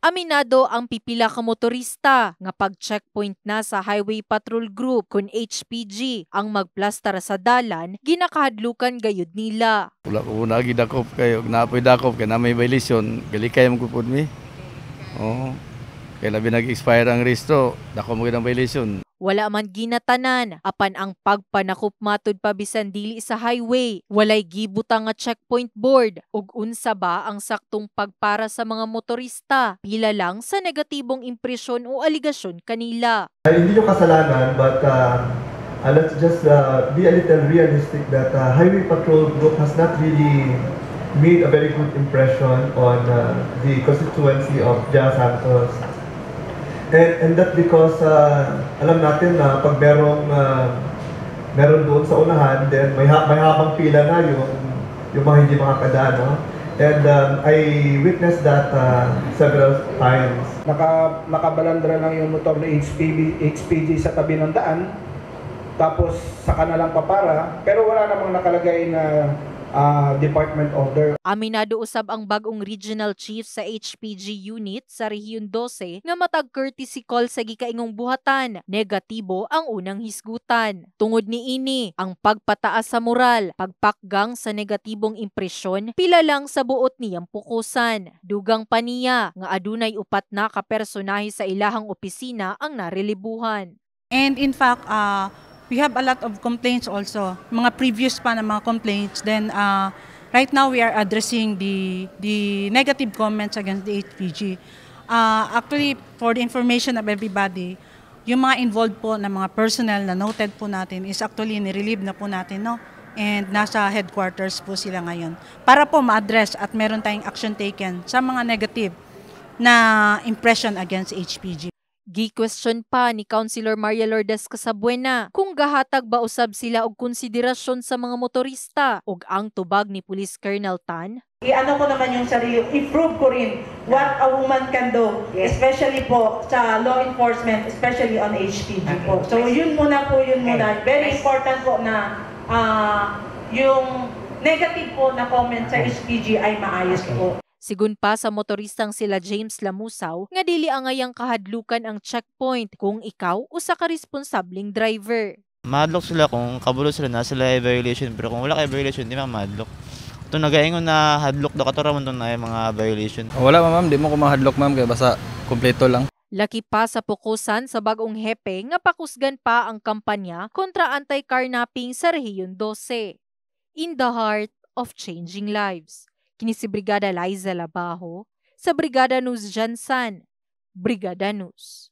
Aminado ang pipila ka motorista nga pag-checkpoint na sa Highway Patrol Group kun HPG ang magplastar sa dalan ginakahadlukan gayud nila. Wala ko na gidakop kayo, naapoy dakop kay na may violation, gali kayo magpupud mi. Oo. Kaya labi nag-expire ang restro, dako mo ng violation. Wala man ginatanan apan ang pagpanakop matud pa bisan dili sa highway. Walay gibutang nga checkpoint board ug unsa ba ang saktong pagpara sa mga motorista. Pila lang sa negatibong impresyon o aligasyon kanila. Hindi nyo kasalanan, but let's just be a little realistic that Highway Patrol Group has not really made a very good impression on the constituency of Jia Santos. And that because alam natin na pag meron doon sa unahan, then may habang pila na yung mga hindi makakadaan, no? And I witnessed that several times. Nakabalandra lang yung motor na HPG sa tabi ng daan, tapos saka na lang papara, pero wala namang nakalagay na department order. Aminado usab ang bagong regional chief sa HPG unit sa Rehiyon 12 nga matag courtesy call sa gikaingong buhatan. Negatibo ang unang hisgutan. Tungod niini, ang pagpataas sa moral, pagpakgang sa negatibong impresyon, pila lang sa buot niyang pukusan. Dugang pa niya nga adunay upat na ka personahe sa ilahang opisina ang narelibuhan. And in fact, we have a lot of complaints also, mga previous pa na mga complaints. Then right now we are addressing the negative comments against the HPG. Actually, for the information of everybody, yung mga involved po na mga personnel na noted po natin is actually nirelieve na po natin, no? And nasa headquarters po sila ngayon. Para po ma-address at meron tayong action taken sa mga negative na impression against HPG. Gi-question pa ni Councilor Maria Lourdes Casabuena kung gahatag ba usab sila og konsiderasyon sa mga motorista ug ang tubag ni Police Colonel Tan. I-ano ko naman yung sarili, i-prove ko rin what a woman can do, especially po sa law enforcement, especially on HPG po. So yun muna. Very important po na yung negative po na comment sa HPG ay maayos po. Sigun pa sa motoristang sila James Lamusaw nga dili angayang kahadlukan ang checkpoint kung ikaw usa ka responsabling driver. Mahadlok sila kung kabulo sila na sila ay violation, pero kung wala kay violation di mahadlok. Ito nagaingon na hadlok daw katuramon to na yung mga violation. Wala ma'am, di mo ko mahadlok ma'am kay basta kompleto lang. Laki pa sa pukusan sa bagong hepe nga pakusgan pa ang kampanya kontra anti-carnapping sa Rehiyon 12. In the heart of changing lives. Kini si Brigada Liza Labajo sa Brigada News Jansan, Brigada News.